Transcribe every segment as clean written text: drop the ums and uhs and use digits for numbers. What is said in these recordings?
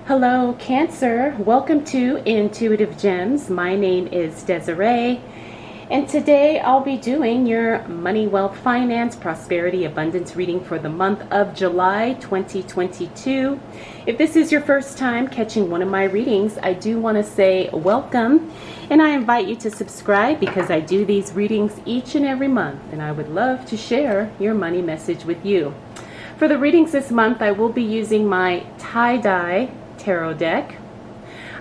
Hello, Cancer. Welcome to Intuitive Gems. My name is Desiree, and today I'll be doing your money, wealth, finance, prosperity, abundance reading for the month of July 2022. If this is your first time catching one of my readings, I do want to say welcome, and I invite you to subscribe because I do these readings each and every month, and I would love to share your money message with you. For the readings this month, I will be using my tie-dye tarot deck.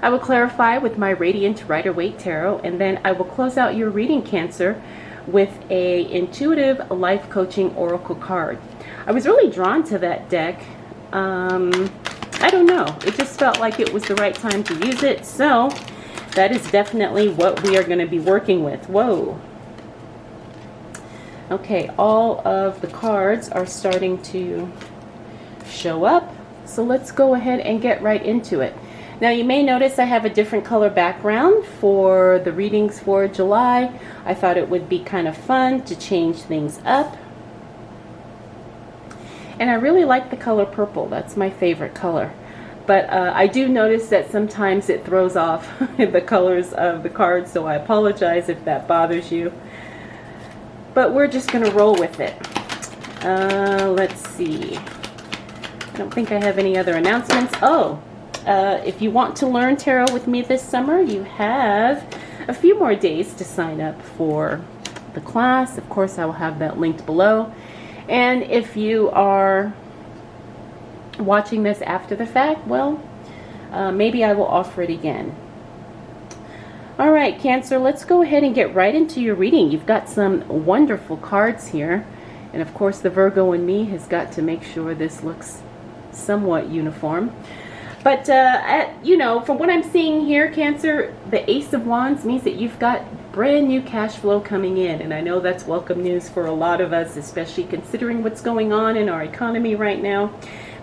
I will clarify with my Radiant Rider-Waite Tarot, and then I will close out your reading, Cancer, with a intuitive life coaching oracle card. I was really drawn to that deck. I don't know. It just felt like it was the right time to use it, so that is definitely what we are going to be working with. Whoa. Okay, all of the cards are starting to show up. So let's go ahead and get right into it. Now you may notice I have a different color background for the readings for July. I thought it would be kind of fun to change things up. And I really like the color purple. That's my favorite color. But I do notice that sometimes it throws off the colors of the cards, so I apologize if that bothers you. But we're just going to roll with it. Let's see. I don't think I have any other announcements. If you want to learn tarot with me this summer, you have a few more days to sign up for the class. Of course, I will have that linked below. And if you are watching this after the fact, well, maybe I will offer it again. All right, Cancer, let's go ahead and get right into your reading. You've got some wonderful cards here. And of course, the Virgo in me has got to make sure this looks somewhat uniform. But, from what I'm seeing here, Cancer, the Ace of Wands means that you've got brand new cash flow coming in. And I know that's welcome news for a lot of us, especially considering what's going on in our economy right now.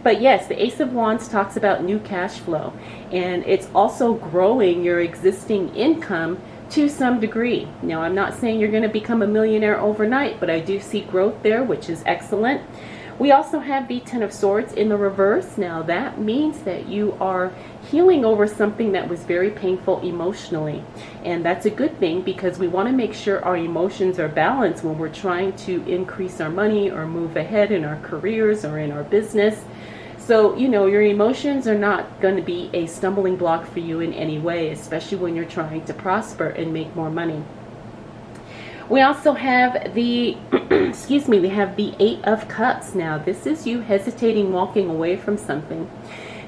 But yes, the Ace of Wands talks about new cash flow. And it's also growing your existing income to some degree. Now, I'm not saying you're going to become a millionaire overnight, but I do see growth there, which is excellent. We also have the Ten of Swords in the reverse. Now that means that you are healing over something that was very painful emotionally. And that's a good thing because we want to make sure our emotions are balanced when we're trying to increase our money or move ahead in our careers or in our business. So, your emotions are not going to be a stumbling block for you in any way, especially when you're trying to prosper and make more money. We also have the, we have the Eight of Cups. Now, this is you hesitating, walking away from something.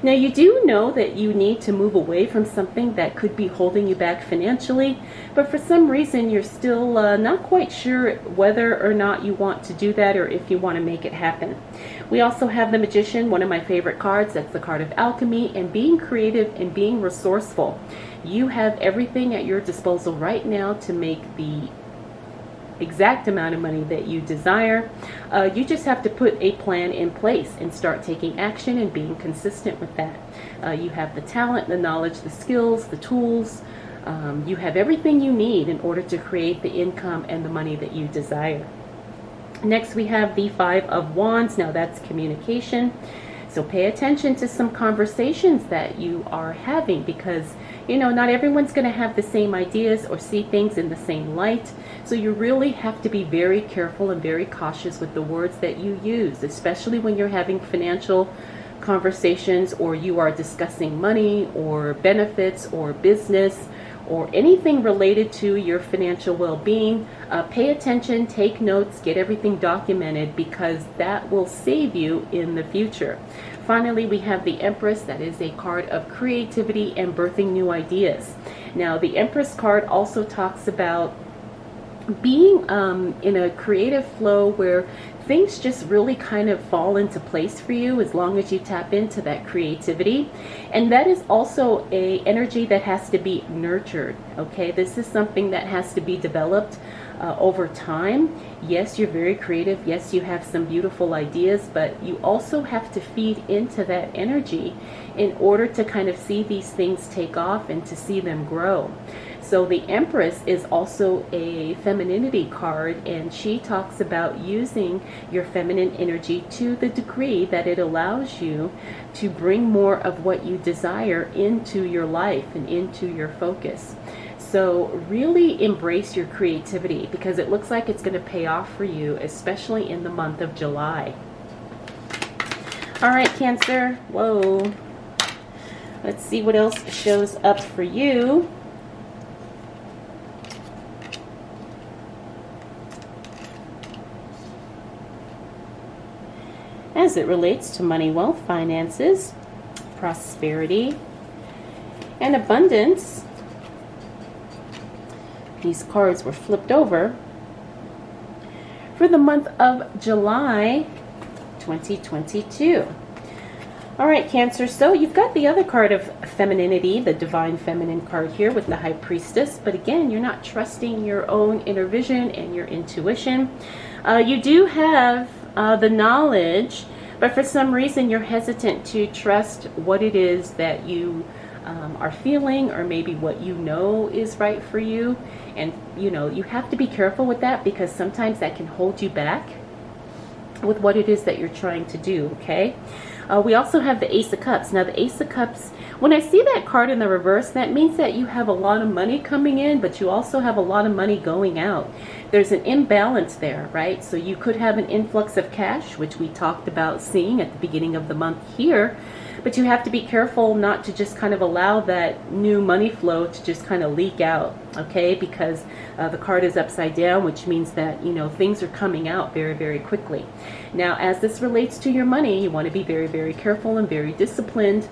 Now, you do know that you need to move away from something that could be holding you back financially, but for some reason, you're still not quite sure whether or not you want to do that or if you want to make it happen. We also have the Magician, one of my favorite cards. That's the card of alchemy and being creative and being resourceful. You have everything at your disposal right now to make the exact amount of money that you desire. You just have to put a plan in place and start taking action and being consistent with that. You have the talent, the knowledge, the skills, the tools. You have everything you need in order to create the income and the money that you desire. Next, we have the Five of Wands. Now, that's communication. So pay attention to some conversations that you are having because, not everyone's going to have the same ideas or see things in the same light. So you really have to be very careful and very cautious with the words that you use, especially when you're having financial conversations or you are discussing money or benefits or business or anything related to your financial well-being. Pay attention, take notes, get everything documented because that will save you in the future. Finally, we have the Empress. That is a card of creativity and birthing new ideas. Now, the Empress card also talks about being in a creative flow where things just really kind of fall into place for you as long as you tap into that creativity. And that is also a energy that has to be nurtured. Okay, this is something that has to be developed. over time. Yes, you're very creative. Yes, you have some beautiful ideas, but you also have to feed into that energy in order to kind of see these things take off and to see them grow. So the Empress is also a femininity card, and she talks about using your feminine energy to the degree that it allows you to bring more of what you desire into your life and into your focus. So really embrace your creativity, because it looks like it's going to pay off for you, especially in the month of July. All right, Cancer. Whoa. Let's see what else shows up for you. As it relates to money, wealth, finances, prosperity, and abundance. These cards were flipped over for the month of July 2022. All right, Cancer, so you've got the other card of femininity, the divine feminine card here with the High Priestess, but again, you're not trusting your own inner vision and your intuition. You do have the knowledge, but for some reason you're hesitant to trust what it is that you are feeling, or maybe what you know is right for you. And you know, you have to be careful with that, because sometimes that can hold you back with what it is that you're trying to do. Okay, we also have the Ace of Cups. Now the Ace of Cups, when I see that card in the reverse, that means that you have a lot of money coming in, but you also have a lot of money going out. There's an imbalance there, right? So you could have an influx of cash, which we talked about seeing at the beginning of the month here, but you have to be careful not to just kind of allow that new money flow to just kind of leak out, okay? Because the card is upside down, which means that, you know, things are coming out very, very quickly. Now, as this relates to your money, you want to be very, very careful and very disciplined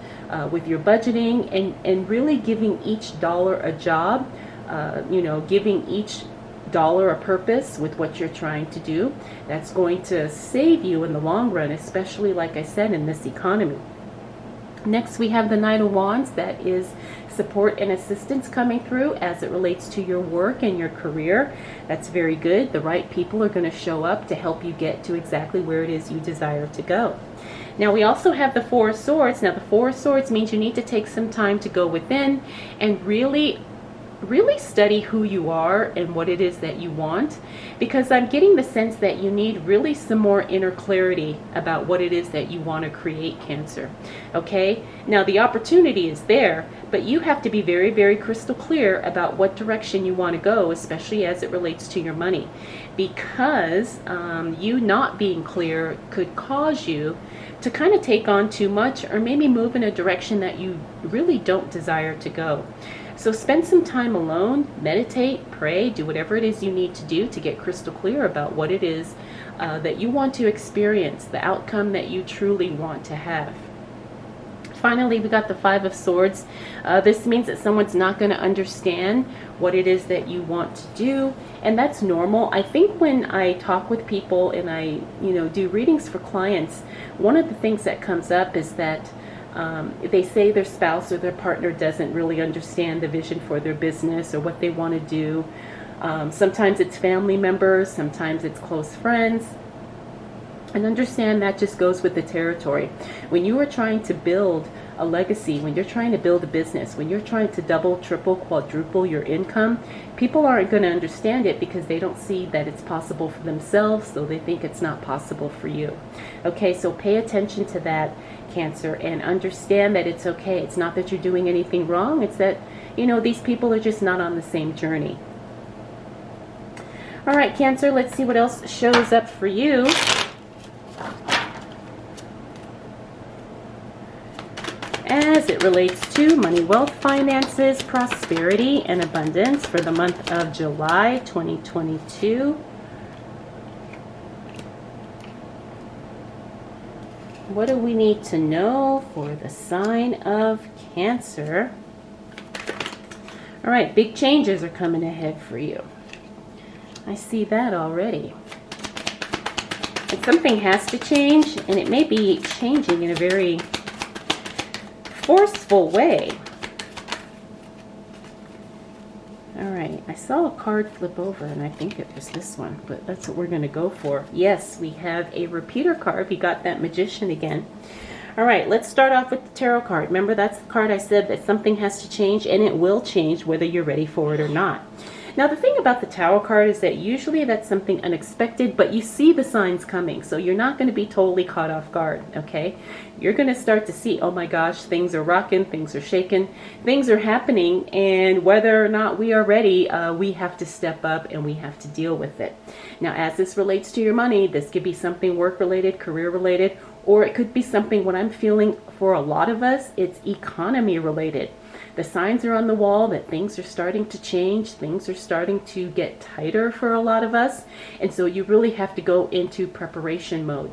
with your budgeting, and really giving each dollar a job, you know, giving each dollar a purpose with what you're trying to do. That's going to save you in the long run, especially, like I said, in this economy. Next, we have the Knight of Wands. That is support and assistance coming through as it relates to your work and your career. That's very good. The right people are going to show up to help you get to exactly where it is you desire to go. Now, we also have the Four of Swords. Now, the Four of Swords means you need to take some time to go within and really study who you are and what it is that you want, because I'm getting the sense that you need really some more inner clarity about what it is that you want to create, Cancer. Okay, now the opportunity is there, but you have to be very, very crystal clear about what direction you want to go, especially as it relates to your money, because you not being clear could cause you to kind of take on too much, or maybe move in a direction that you really don't desire to go. So spend some time alone, meditate, pray, do whatever it is you need to do to get crystal clear about what it is that you want to experience, the outcome that you truly want to have. Finally, we got the Five of Swords. This means that someone's not going to understand what it is that you want to do, and that's normal. I think when I talk with people and I, do readings for clients, one of the things that comes up is that they say their spouse or their partner doesn't really understand the vision for their business or what they want to do. Sometimes it's family members, sometimes it's close friends. And understand that just goes with the territory. When you are trying to build a legacy, when you're trying to build a business, when you're trying to double, triple, quadruple your income, people aren't going to understand it because they don't see that it's possible for themselves, so they think it's not possible for you. Okay, so pay attention to that, Cancer, and understand that it's okay. It's not that you're doing anything wrong. It's that, these people are just not on the same journey. All right, Cancer, let's see what else shows up for you. As it relates to money, wealth, finances, prosperity, and abundance for the month of July 2022. What do we need to know for the sign of Cancer? All right, big changes are coming ahead for you. I see that already. And something has to change, and it may be changing in a very forceful way. All right, I saw a card flip over and I think it was this one, but that's what we're going to go for. Yes, we have a repeater card. We got that Magician again. All right, let's start off with the tarot card. Remember, that's the card I said that something has to change, and it will change whether you're ready for it or not. Now, the thing about the tarot card is that usually that's something unexpected, but you see the signs coming, so you're not going to be totally caught off guard, okay? You're going to start to see, oh my gosh, things are rocking, things are shaking, things are happening, and whether or not we are ready, we have to step up and we have to deal with it. Now, as this relates to your money, this could be something work-related, career-related, or it could be something, what I'm feeling for a lot of us, it's economy-related. The signs are on the wall that things are starting to change. Things are starting to get tighter for a lot of us. And so you really have to go into preparation mode.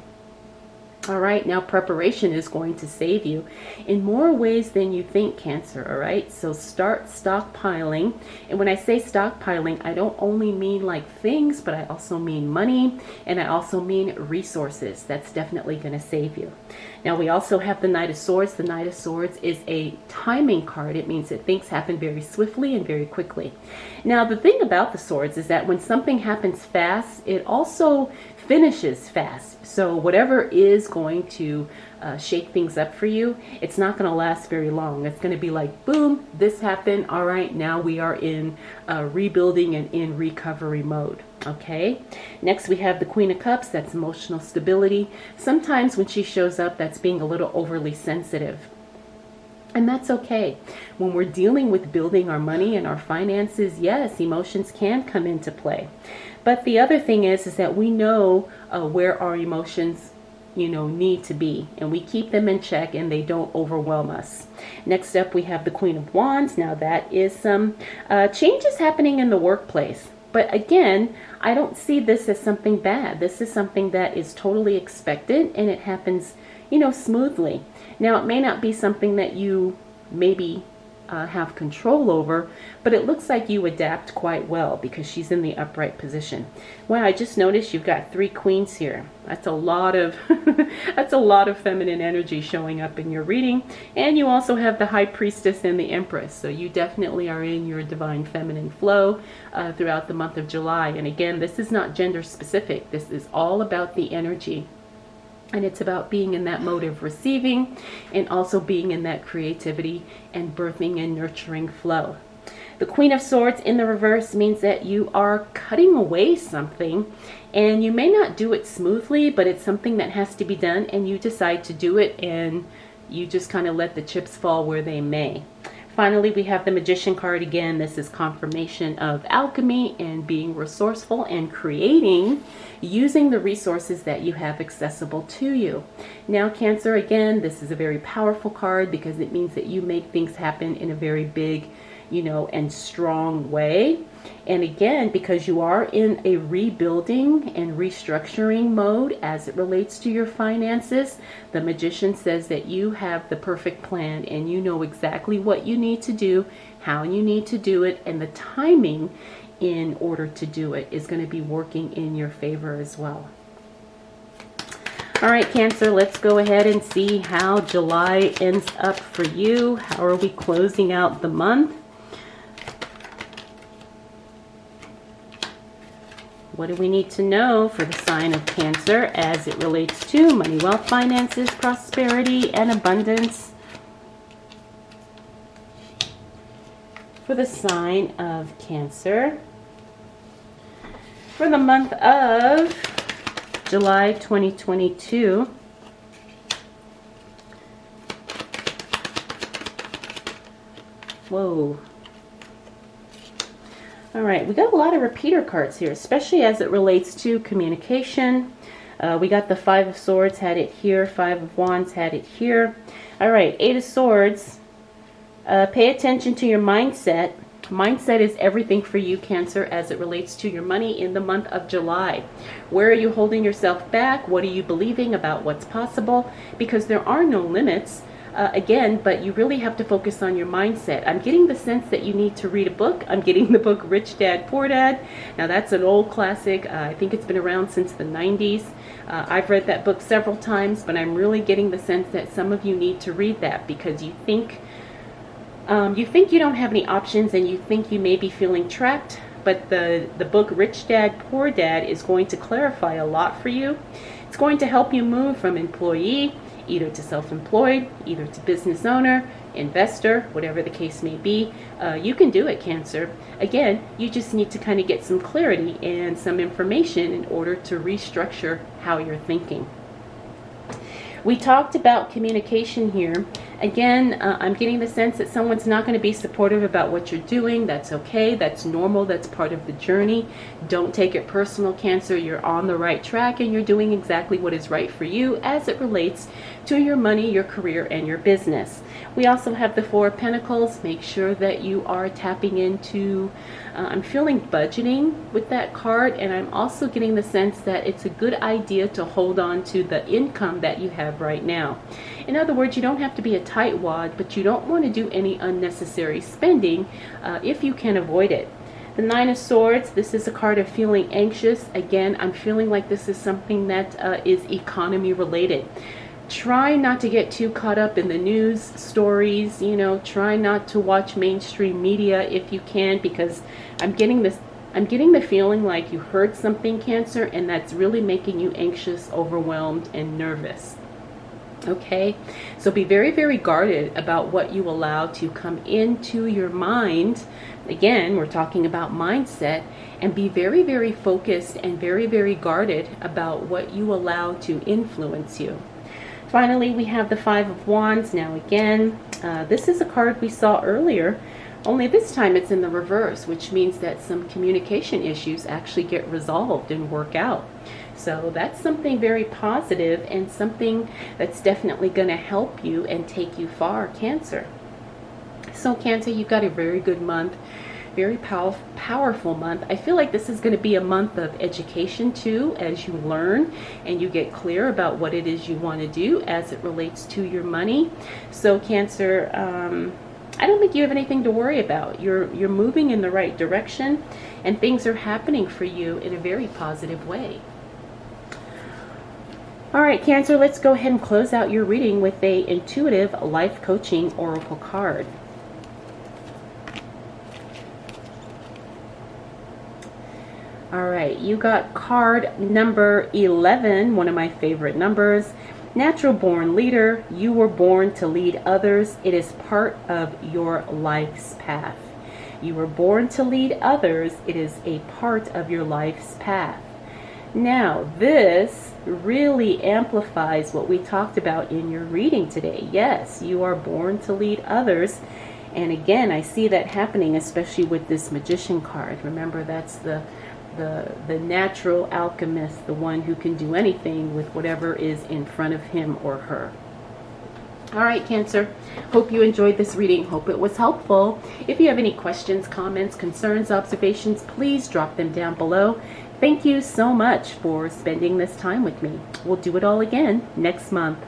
All right, now preparation is going to save you in more ways than you think, Cancer, all right? So start stockpiling. And when I say stockpiling, I don't only mean like things, but I also mean money, and I also mean resources. That's definitely going to save you. Now, we also have the Knight of Swords. The Knight of Swords is a timing card. It means that things happen very swiftly and very quickly. Now, the thing about the swords is that when something happens fast, it also finishes fast. So whatever is going to shake things up for you, it's not going to last very long. It's going to be like, boom, this happened. All right, now we are in rebuilding and in recovery mode. Okay, next we have the Queen of Cups. That's emotional stability. Sometimes when she shows up, that's being a little overly sensitive. And that's okay. When we're dealing with building our money and our finances, yes, emotions can come into play. But the other thing is that we know where our emotions, need to be, and we keep them in check and they don't overwhelm us. Next up, we have the Queen of Wands. Now that is some changes happening in the workplace. But again, I don't see this as something bad. This is something that is totally expected, and it happens, smoothly. Now, it may not be something that you maybe have control over, but it looks like you adapt quite well because she's in the upright position. Wow, I just noticed you've got 3 queens here. That's a lot of that's a lot of feminine energy showing up in your reading. And you also have the High Priestess and the Empress, so you definitely are in your divine feminine flow throughout the month of July. And again, this is not gender specific. This is all about the energy. And it's about being in that mode of receiving and also being in that creativity and birthing and nurturing flow. The Queen of Swords in the reverse means that you are cutting away something, and you may not do it smoothly, but it's something that has to be done, and you decide to do it, and you just kind of let the chips fall where they may. Finally, we have the Magician card again. This is confirmation of alchemy and being resourceful and creating using the resources that you have accessible to you. Now, Cancer, again, this is a very powerful card because it means that you make things happen in a very big, and strong way. And again, because you are in a rebuilding and restructuring mode as it relates to your finances, the Magician says that you have the perfect plan and you know exactly what you need to do, how you need to do it, and the timing in order to do it is going to be working in your favor as well. All right, Cancer, let's go ahead and see how July ends up for you. How are we closing out the month? What do we need to know for the sign of Cancer as it relates to money, wealth, finances, prosperity, and abundance? For the sign of Cancer for the month of July 2022. Whoa. All right, we got a lot of repeater cards here, especially as it relates to communication. We got the 5 of Swords, had it here. 5 of Wands, had it here. All right, 8 of Swords. Pay attention to your mindset. Mindset is everything for you, Cancer, as it relates to your money in the month of July. Where are you holding yourself back? What are you believing about what's possible? Because there are no limits. Again, but you really have to focus on your mindset. I'm getting the sense that you need to read a book. I'm getting the book Rich Dad, Poor Dad. Now, that's an old classic. I think it's been around since the 90s. I've read that book several times, but I'm really getting the sense that some of you need to read that because you think You think you don't have any options and you think you may be feeling trapped, but the book Rich Dad, Poor Dad is going to clarify a lot for you. It's going to help you move from employee either to self-employed, either to business owner, investor, whatever the case may be. You can do it, Cancer. Again, you just need to kind of get some clarity and some information in order to restructure how you're thinking. We talked about communication here. Again, I'm getting the sense that someone's not going to be supportive about what you're doing. That's okay. That's normal. That's part of the journey. Don't take it personal, Cancer. You're on the right track and you're doing exactly what is right for you as it relates to your money, your career, and your business. We also have the Four of Pentacles. Make sure that you are tapping into, I'm feeling budgeting with that card, and I'm also getting the sense that it's a good idea to hold on to the income that you have right now. In other words, you don't have to be a tightwad, but you don't want to do any unnecessary spending if you can avoid it. The Nine of Swords, this is a card of feeling anxious. Again, I'm feeling like this is something that is economy related. Try not to get too caught up in the news stories, try not to watch mainstream media if you can, because I'm getting the feeling like you heard something, Cancer, and that's really making you anxious, overwhelmed, and nervous. Okay, so be very, very guarded about what you allow to come into your mind. Again, we're talking about mindset, and be very, very focused and very, very guarded about what you allow to influence you. Finally, we have the Five of Wands. Now again, this is a card we saw earlier, only this time it's in the reverse, which means that some communication issues actually get resolved and work out. So that's something very positive and something that's definitely going to help you and take you far, Cancer. So Cancer, you've got a very good month, very powerful month. I feel like this is going to be a month of education too, as you learn and you get clear about what it is you want to do as it relates to your money. So Cancer, I don't think you have anything to worry about. You're moving in the right direction and things are happening for you in a very positive way. All right, Cancer, let's go ahead and close out your reading with a intuitive life coaching oracle card. All right, you got card number 11, one of my favorite numbers. Natural born leader, you were born to lead others. It is part of your life's path. You were born to lead others. It is a part of your life's path. Now, this really amplifies what we talked about in your reading today. Yes, you are born to lead others. And again, I see that happening, especially with this Magician card. Remember, that's the natural alchemist, the one who can do anything with whatever is in front of him or her. All right, Cancer, hope you enjoyed this reading. Hope it was helpful. If you have any questions, comments, concerns, observations, please drop them down below. Thank you so much for spending this time with me. We'll do it all again next month.